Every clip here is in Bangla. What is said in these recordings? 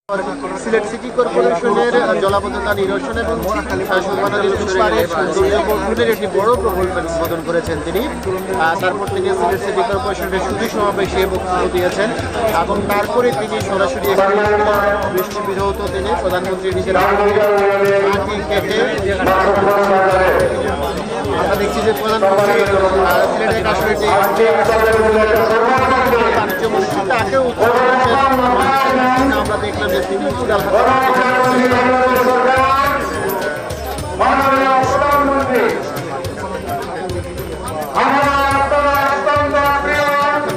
সিলেট সিটি কর্পোরেশনের জলাবদ্ধতা নিরসন এবং সৌন্দর্যের একটি বড় প্রকল্পের উদ্বোধন করেছেন তিনি। তারপর তিনি সিলেট সিটি কর্পোরেশনের সুধী সমাবেশে বক্তব্য দিয়েছেন এবং তারপরে তিনি সরাসরি বৃষ্টি বিরোধ তিনি প্রধানমন্ত্রী নিজের মাটি কেটে আমরা দেখছি যে প্রধানমন্ত্রী সিলেটের আসলে যে বাণিজ্য মন্ত্রী তাকেও আমরা দেখলাম যে তিনি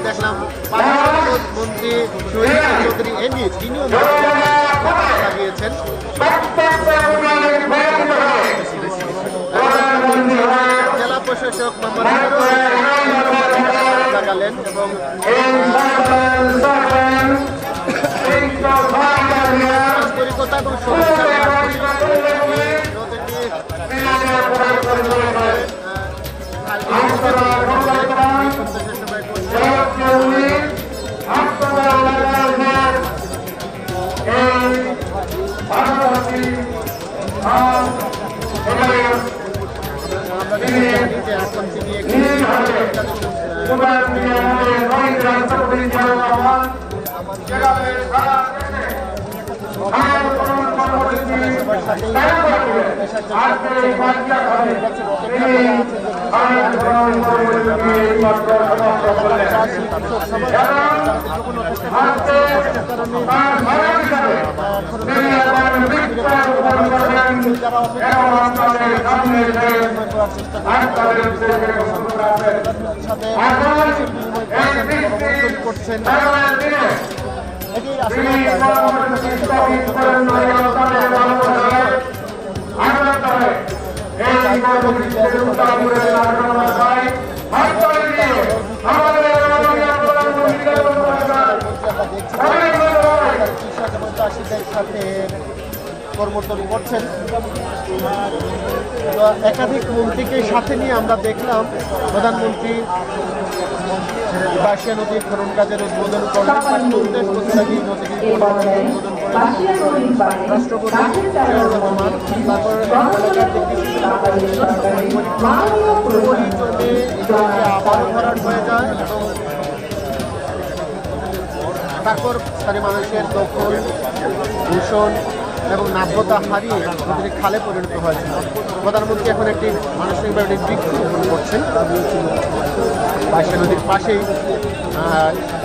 দেখলাম মন্ত্রী চৌধুরী এমনি তিনিও লাগিয়েছেন জেলা প্রশাসক লাগালেন এবং নাগরিকতা এবং করছেন এটি আসলে সাথে প্রবর্তন করছেন। একাধিক মন্ত্রীকে সাথে নিয়ে আমরা দেখলাম প্রধানমন্ত্রী বাঁশিয়া নদীর খনন কাজের উদ্বোধন করেন, রাষ্ট্রপতি রহমান, তারপর আবারও ভরাট হয়ে যায় এবং তারপর স্থানীয় মানুষের দখল দূষণ এবং নাব্যতা হারিয়ে নদীর খালে পরিণত হয়েছিল। প্রধানমন্ত্রী এখন একটি মানসিকভাবে বৃক্ষরোপণ করছেন, বাঁশিয়া নদীর পাশেই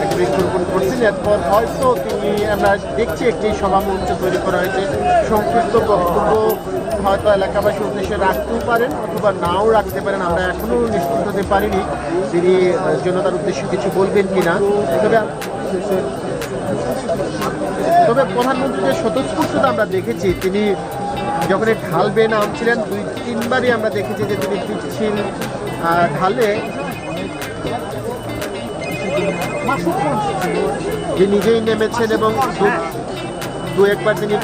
একটি বৃক্ষরোপণ করছেন। এরপর হয়তো তিনি আমরা দেখছি একটি সভামঞ্চ তৈরি করা হয়েছে, সংক্ষিপ্ত বক্তব্য হয়তো এলাকাবাসীর উদ্দেশ্যে রাখতেও পারেন অথবা নাও রাখতে পারেন, আমরা এখনও নিশ্চিত হতে পারিনি তিনি জনতার উদ্দেশ্যে কিছু বলবেন কিনা। তবে প্রধানমন্ত্রীর স্বতঃস্ফূর্ততা আমরা দেখেছি, তিনি যখন এই ঢাল বেয়ে নামছিলেন 2-3বারই আমরা দেখেছি যে তিনি পিচ্ছিল ঢালে যে নিজেই নেমেছেন এবং দু একবার তিনি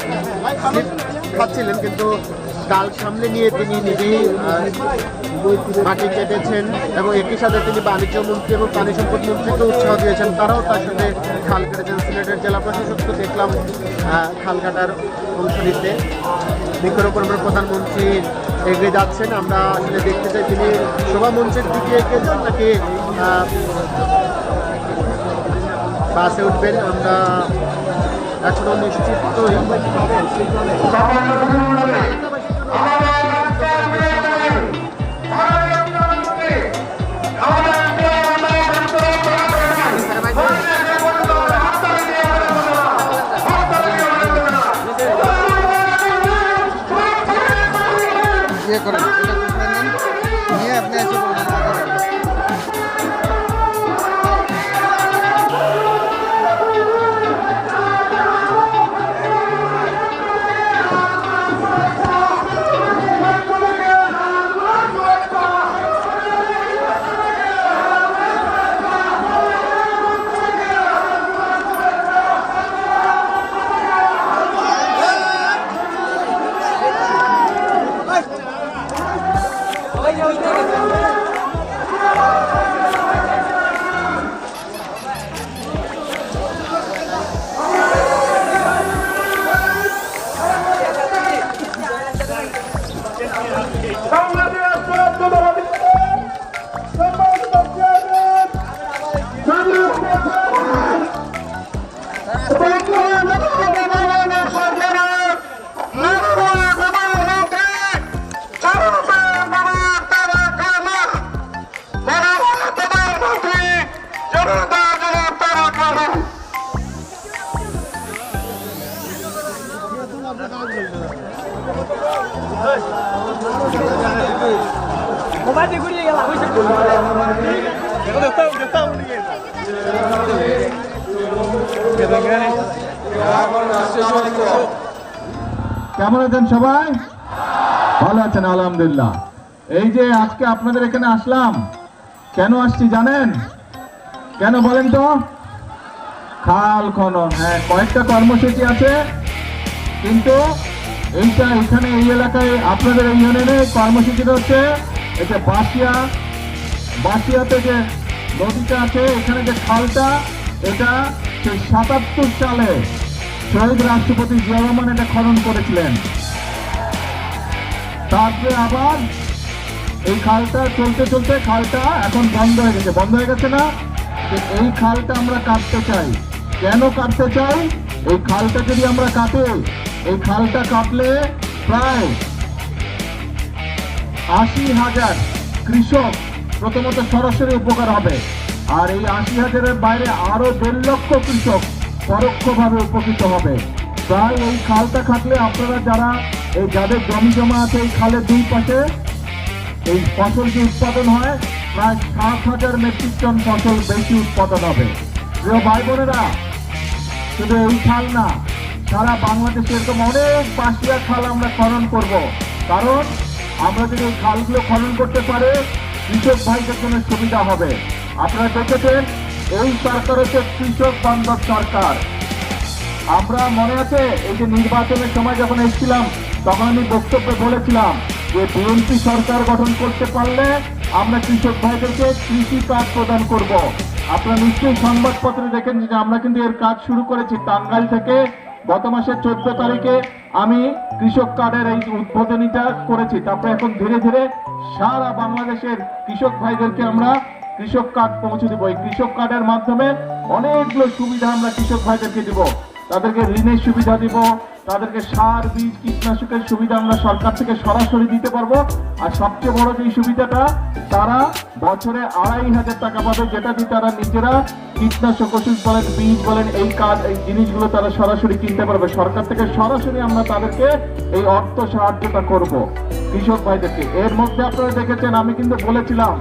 খাচ্ছিলেন, কিন্তু ডাল সামনে নিয়ে তিনি নিজেই মাটি কেটেছেন এবং একই সাথে তিনি বাণিজ্য মন্ত্রী এবং পানি সম্পদ মন্ত্রীকে উৎসাহ দিয়েছেন, তারাও তার সাথে খাল কেটেছেন। সিলেটের জেলা প্রশাসককে দেখলাম খাল কাটার অংশ নিতে। বৃক্ষরোপণের প্রধানমন্ত্রী এগিয়ে যাচ্ছেন, আমরা আসলে দেখতে চাই তিনি সভামঞ্চের দিকে এগিয়ে যান নাকি বাসে উঠবেন, আমরা এখনো নিশ্চিত করেন নিয়ে আপনি এসে কেমন আছেন সবাই? ভালো আছেন? আলহামদুলিল্লাহ। এই যে আজকে আপনাদের এখানে আসলাম, কেন আসছি জানেন? কেন বলেন তো? খাল খনন। হ্যাঁ, কয়েকটা কর্মসূচি আছে, কিন্তু এইটা এখানে এই এলাকায় আপনাদের এই ইউনিয়নে কর্মসূচিটা হচ্ছে এটা বাসিয়াতে যে নদীটা আছে, এখানে যে খালটা, এটা সেই ৭৭ সালে শহীদ রাষ্ট্রপতি জিয়া রহমান এটা খনন করেছিলেন। তারপরে আবার এই খালটা চলতে চলতে খালটা এখন বন্ধ হয়ে গেছে না? এই খালটা আমরা কাটতে চাই। কেন কাটতে চাই? এই খালটা যদি আমরা কাটি, এই খালটা কাটলে প্রায় ৮০,০০০ কৃষক প্রথমত সরাসরি উপকার হবে, আর এই ৮০,০০০-এর বাইরে আরো ১.৫ লক্ষ কৃষক পরোক্ষভাবে উপকৃত হবে। তাই এই খালটা কাটলে আপনারা যাদের জমি জমা আছে, এই খালের দুই পাশে এই ফসল যে উৎপাদন হয়, প্রায় ৭,০০০ মেট্রিক টন ফসল বেশি উৎপাদন হবে। প্রিয় ভাই বোনেরা, শুধু এই খাল না, সারা বাংলাদেশে এরকম অনেক বাসিয়া খাল আমরা খনন করব। কারণ আমরা যদি এই খালগুলো খনন করতে পারে, কৃষক ভাইদের জন্য সুবিধা হবে। আপনারা দেখেছেন, এই সরকার হচ্ছে কৃষক বান্ধব সরকার। আমরা মনে আছে, এই যে নির্বাচনের সময় যখন এসেছিলাম, তখন আমি বক্তব্যে বলেছিলাম যে বিএনপি সরকার গঠন করতে পারলে আমরা কৃষক ভাইদেরকে কৃষি কার্ড প্রদান করব। আপনারা নিশ্চয়ই সংবাদপত্রে দেখেন যে আমরা কিন্তু এর কাজ শুরু করেছি। টাঙ্গাইল থেকে গত মাসের 14 তারিখে আমি কৃষক কার্ডের এই উদ্বোধনীটা করেছি। তারপরে এখন ধীরে ধীরে সারা বাংলাদেশের কৃষক ভাইদেরকে আমরা কৃষক কার্ড পৌঁছে দিব। এই কৃষক কার্ডের মাধ্যমে অনেকগুলো সুবিধা আমরা কৃষক ভাইদেরকে দিব। তাদেরকে ঋণের সুবিধা দিব, তাদেরকে সার, বীজ, কীটনাশকের সুবিধা আমরা সরকার থেকে সরাসরি দিতে পারবো। আর সবচেয়ে বড় যে সুবিধাটা, তারা বছরে ২৫০০ টাকা পাবে, যেটা দিয়ে তারা নিজেরা কীটনাশক ওষুধ বলেন, বীজ বলেন, এই জিনিসগুলো তারা সরাসরি কিনতে পারবে। সরকার থেকে সরাসরি আমরা তাদেরকে এই অর্থ সাহায্যটা করব কৃষক ভাইদেরকে। এর মধ্যে আপনারা দেখেছেন, আমি কিন্তু বলেছিলাম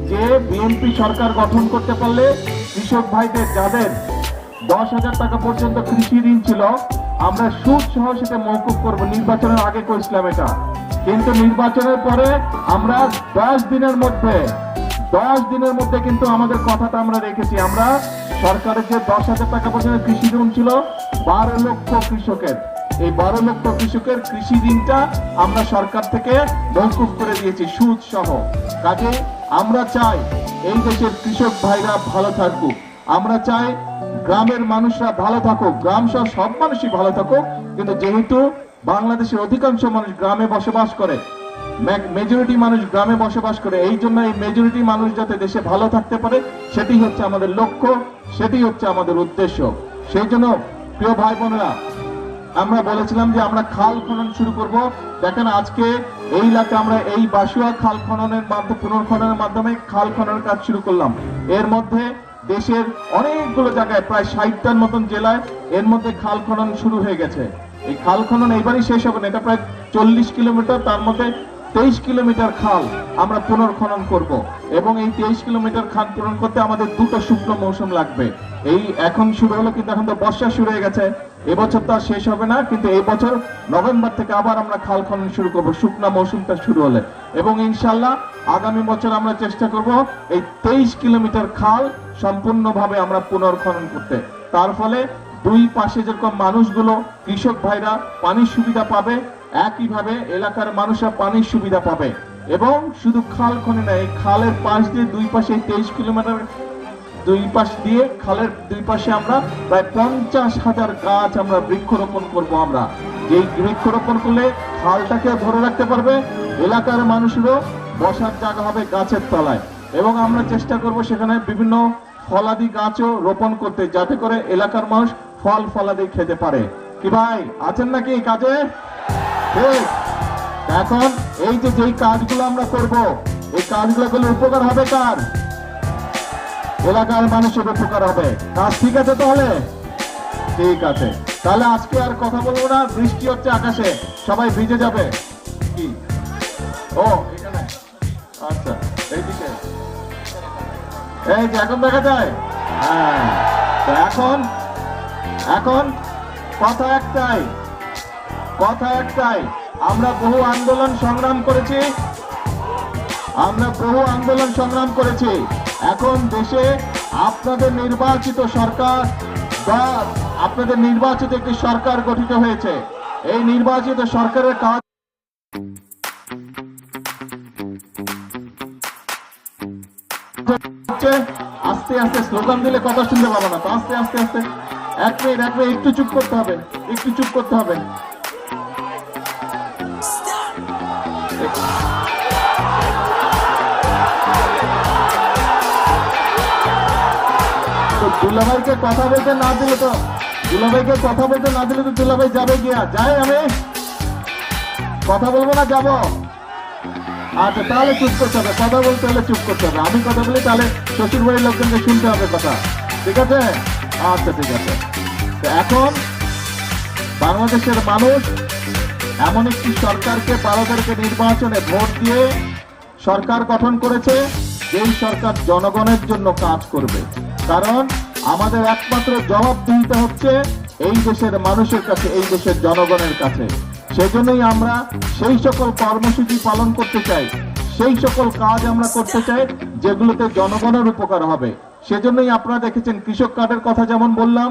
যে বিএনপি সরকার গঠন করতে পারলে কৃষক ভাইদের যাদের ১০,০০০ টাকা পর্যন্ত কৃষি ঋণ ছিল, আমরা সুদ সহ সেটা মওকুফ করব। নির্বাচনের আগে করেছিলাম এটা, কিন্তু নির্বাচনের পরে আমরা 10 দিনের মধ্যে কিন্তু আমাদের কথাটা আমরা রেখেছি। আমরা সরকারের যে ১০,০০০ টাকা পর্যন্ত কৃষি ঋণ ছিল ১২ লক্ষ কৃষকের, এই ১২ লক্ষ কৃষকের কৃষি ঋণটা আমরা সরকার থেকে মওকুফ করে দিয়েছি সুদ সহ। কাজে আমরা চাই এই দেশের কৃষক ভাইরা ভালো থাকুক, আমরা চাই গ্রামের মানুষরা ভালো থাকুক, গ্রাম সহ সব মানুষই ভালো থাকুক। কিন্তু যেহেতু বাংলাদেশের অধিকাংশ মানুষ গ্রামে বসবাস করে, মেজরিটি মানুষ গ্রামে বসবাস করে, এই জন্য এই মেজরিটি মানুষ যাতে দেশে ভালো থাকতে পারে, সেটি হচ্ছে আমাদের লক্ষ্য, সেটি হচ্ছে আমাদের উদ্দেশ্য। সেই জন্য প্রিয় ভাই বোনেরা, আমরা বলেছিলাম যে আমরা খাল খনন শুরু করব। দেখেন, আজকে এই এলাকা আমরা এই বাসুয়া খাল খননের মাধ্যমে, পুনর্খননের মাধ্যমে খাল খননের কাজ শুরু করলাম। এর মধ্যে দেশের অনেকগুলো জায়গায়, প্রায় ৬০টার মতন জেলায় এর মধ্যে খাল খনন শুরু হয়ে গেছে। এই খাল খনন এবারই শেষ হবে না, এটা প্রায় ৪০ কিলোমিটার, তার মধ্যে ২৩ কিলোমিটার খাল আমরা পুনর্খনন করব। এবং এই ২৩ কিলোমিটার খাল পূরণ করতে আমাদের 2টো শুকনো মৌসুম লাগবে। এই এখন শুরু হলো, কিন্তু এখন তো বর্ষা শুরু হয়ে গেছে, এবছর তো আর শেষ হবে না, কিন্তু এই বছর নভেম্বর থেকে আবার আমরা খাল খনন শুরু করব শুকনা মৌসুমটা শুরু হলে। এবং ইনশাল্লাহ আগামী বছর আমরা চেষ্টা করব এই ২৩ কিলোমিটার খাল সম্পূর্ণভাবে আমরা পুনর্খনন করতে। তার ফলে দুই পাশে যেরকম মানুষগুলো, কৃষক ভাইরা পানির সুবিধা পাবে, একইভাবে এলাকার মানুষরা পানির সুবিধা পাবে। এবং শুধু খাল খনন না, এই খালের পাশ দিয়ে দুই পাশে ২৩ কিলোমিটার দুই পাশ দিয়ে খালের দুই পাশে আমরা প্রায় ৫০,০০০ গাছ আমরা বৃক্ষরোপণ করব। আমরা যেই বৃক্ষরোপণ করলে খালটাকে ধরে রাখতে পারবে, এলাকার মানুষেরও বসার জায়গা হবে গাছের তলায়। এবং আমরা চেষ্টা করব সেখানে বিভিন্ন ফলাদি গাছও রোপণ করতে, যাতে করে এলাকার মানুষ ফল ফলাদি খেতে পারে। কি ভাই আছেন নাকি এই কাজে? ঠিক। এখন এই যে যেই কাজগুলো আমরা করব, এই কাজগুলো করলে উপকার হবে কার? এলাকার মানুষের উপকার হবে। কাজ ঠিক আছে তাহলে? ঠিক আছে। তাহলে আজকে আর কথা বলবো না, বৃষ্টি হচ্ছে আকাশে, সবাই ভিজে যাবে। কি ও এখানে, আচ্ছা এইদিকে, এই যে এখন দেখা যায়। হ্যাঁ, তো এখন কথা একটাই, আমরা বহু আন্দোলন সংগ্রাম করেছি, এখন দেশে আপনাদের নির্বাচিত সরকার বা আপনাদের নির্বাচিত একটি সরকার গঠিত হয়েছে। এই নির্বাচিত সরকারের কাজ হচ্ছে আস্তে আস্তে, স্লোগান দিলে কথা শুনতে পাবো না, তো আস্তে আস্তে এক মিনিট একটু চুপ করতে হবে। তো দুলাভাইকে কথা বলতে না দিলে তো দুলাভাই যাবে গিয়া, যাই আমি কথা বলবো না, যাবো। আচ্ছা তাহলে চুপ করতে হবে, কথা বলতে হলে চুপ করতে হবে। আমি কথা বলি তাহলে শ্বশুর বাড়ির লোকজনকে শুনতে হবে কথা, ঠিক আছে? আচ্ছা ঠিক আছে। তো এখন বাংলাদেশের মানুষ এমন একটি সরকারকে 12 তারিখে নির্বাচনে ভোট দিয়ে সরকার গঠন করেছে, যেই সরকার জনগণের জন্য কাজ করবে। কারণ আমাদের একমাত্র জবাবদিহিতা হচ্ছে এই দেশের মানুষের কাছে, এই দেশের জনগণের কাছে। সেজন্যই আমরা সেই সকল কর্মসূচি পালন করতে চাই, সেই সকল কাজ আমরা করতে চাই যেগুলোতে জনগণের উপকার হবে। সেজন্যই আপনারা দেখেছেন কৃষক কার্ডের কথা যেমন বললাম,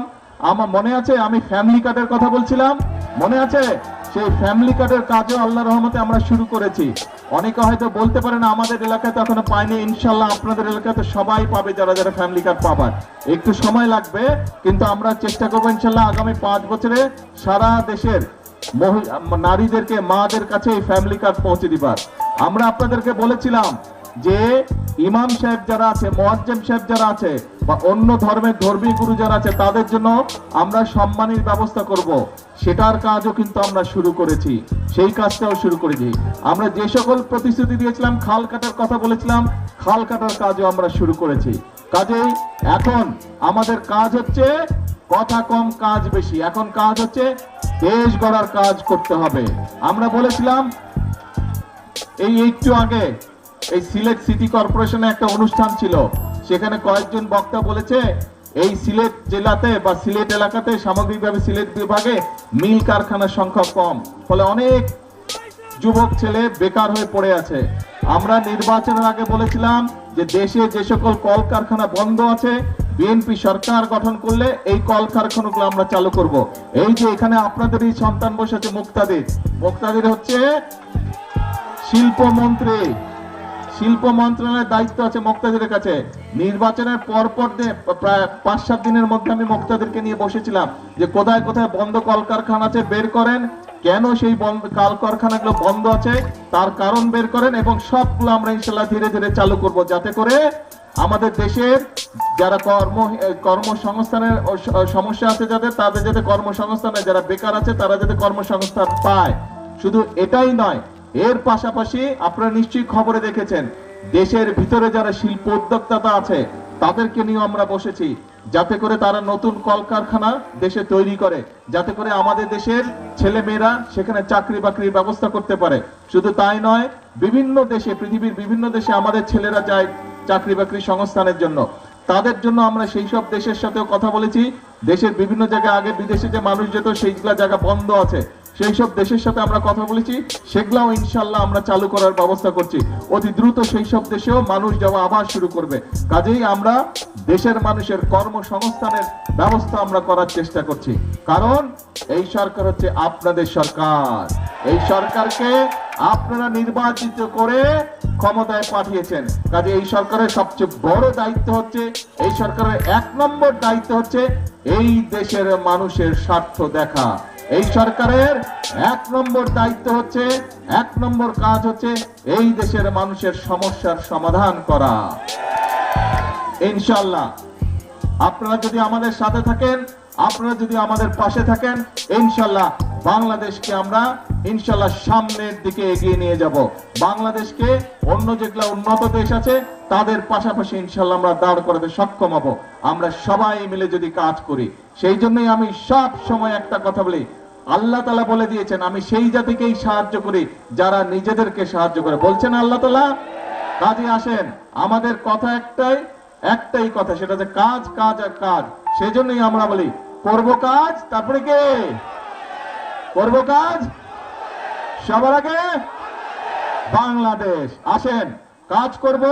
আমার মনে আছে আমি ফ্যামিলি কার্ডের কথা বলছিলাম, মনে আছে? সেই ফ্যামিলি কার্ডের কাজও আল্লাহর রহমতে আমরা শুরু করেছি। অনেকে হয়তো বলতে পারেন আমাদের এলাকায় তো এখনো পাইনি, ইনশাল্লাহ আপনাদের এলাকায় তো সবাই পাবে, যারা যারা ফ্যামিলি কার্ড পাবার। একটু সময় লাগবে, কিন্তু আমরা চেষ্টা করবো ইনশাল্লাহ আগামী 5 বছরে সারা দেশের নারীদেরকে, মাদের কাছে এই ফ্যামিলি কার্ড পৌঁছে দিবার। আমরা আপনাদেরকে বলেছিলাম যে ইমাম সাহেব যারা আছে, মুয়াজ্জিম সাহেব যারা আছে, বা অন্য ধর্মের ধর্মীয় গুরু যারা আছে, তাদের জন্য আমরা সম্মানের ব্যবস্থা করব। সেটার কাজও কিন্তু আমরা শুরু করেছি, সেই কাজটাও শুরু করেছি। আমরা যে সকল প্রতিশ্রুতি দিয়েছিলাম, খাল কাটার কথা বলেছিলাম, খাল কাটার কাজও আমরা শুরু করেছি। কাজেই এখন আমাদের কাজ হচ্ছে কথা কম কাজ বেশি, এখন কাজ হচ্ছে দেশ গড়ার কাজ করতে হবে। আমরা বলেছিলাম এই একটু আগে এই সিলেট সিটি কর্পোরেশনে একটা অনুষ্ঠান ছিল, সেখানে কয়েকজন বক্তা বলেছে এই সিলেট জেলাতে বা সিলেট এলাকাতে, সামগ্রিকভাবে সিলেট বিভাগে মিল কারখানার সংখ্যা কম, ফলে অনেক যুবক ছেলে বেকার হয়ে পড়ে আছে। আমরা নির্বাচনের আগে বলেছিলাম যে দেশে যে সকল কলকারখানা বন্ধ আছে, বিএনপি সরকার গঠন করলে এই কলকারখানাগুলো আমরা চালু করব। এই যে এখানে আপনাদেরই সন্তান বসে আছে মুক্তাদির হচ্ছে শিল্পমন্ত্রী, শিল্প মন্ত্রণালয়ের দায়িত্ব আছে মুক্তাদিরের কাছে। নির্বাচনের পরপর প্রায় 5-7 দিনের মধ্যে আমি মুক্তাদিরকে নিয়ে বসেছিলাম যে কোথায় কোথায় বন্ধ কলকারখানা আছে বের করেন, কেন সেই কলকারখানাগুলো বন্ধ আছে তার কারণ বের করেন, এবং সবগুলো আমরা ইনশাল্লাহ ধীরে ধীরে চালু করব, যাতে করে আমাদের দেশের যারা কর্মসংস্থানের সমস্যা আছে তাদের যাতে কর্মসংস্থানে, যারা বেকার আছে তারা যাতে কর্মসংস্থান পায়। শুধু এটাই নয়, এর পাশাপাশি আপনারা নিশ্চয়ই খবরে দেখেছেন দেশের ভিতরে যারা শিল্প উদ্যোক্তা আছে তাদেরকে নিয়ে আমরা বসেছি, যাতে করে তারা নতুন কলকারখানা দেশে তৈরি করে, যাতে করে আমাদের দেশের ছেলে মেয়েরা সেখানে চাকরি বাকরির ব্যবস্থা করতে পারে। শুধু তাই নয়, বিভিন্ন দেশে, পৃথিবীর বিভিন্ন দেশে আমাদের ছেলেরা যায় চাকরি বাকরি সংস্থানের জন্য, তাদের জন্য আমরা সেই সব দেশের সাথেও কথা বলেছি। দেশের বিভিন্ন জায়গায় আগে বিদেশে যে মানুষ যেত, সেইগুলা জায়গা বন্ধ আছে, সেই সব দেশের সাথে আমরা কথা বলেছি, সেগুলাও ইনশাল্লাহ আমরা চালু করার ব্যবস্থা করছি। অতি দ্রুত সেই সব দেশেও মানুষ যাওয়া আবার শুরু করবে। কাজেই আমরা দেশের মানুষের কর্মসংস্থানের ব্যবস্থা আমরা করার চেষ্টা করছি, কারণ এই সরকার হচ্ছে আপনাদের সরকার। এই সরকারকে আপনারা নির্বাচিত করে ক্ষমতায় পাঠিয়েছেন। কাজে এই সরকারের সবচেয়ে বড় দায়িত্ব হচ্ছে, এই সরকারের 1 নম্বর দায়িত্ব হচ্ছে এই দেশের মানুষের স্বার্থ দেখা। এই সরকারের 1 নম্বর দায়িত্ব হচ্ছে, 1 নম্বর কাজ হচ্ছে এই দেশের মানুষের সমস্যার সমাধান করা। ইনশাআল্লাহ আপনারা যদি আমাদের সাথে থাকেন, আপনারা যদি আমাদের পাশে থাকেন, ইনশাআল্লাহ বাংলাদেশকে আমরা ইনশাআল্লাহ সামনের দিকে এগিয়ে নিয়ে যাব। বাংলাদেশকে অন্য যেগুলো উন্নত দেশ আছে তাদের পাশাপাশি ইনশাল্লাহ আমরা দাঁড় করাতে সক্ষম হব আমরা সবাই মিলে যদি কাজ করি। সেই জন্যই আমি সব সময় একটা কথা বলি, আল্লাহ তাআলা বলে দিয়েছেন আমি সেই জাতিকেই সাহায্য করি যারা নিজেদেরকে সাহায্য করে, বলছেন আল্লাহ তাআলা। কাজে আসেন, আমাদের কথা একটাই কথা, সেটা হচ্ছে কাজ কাজ আর কাজ। সেই জন্যই আমরা বলি করব কাজ, তারপরে কে করব কাজ, সবার আগে বাংলাদেশ। আসেন কাজ করব।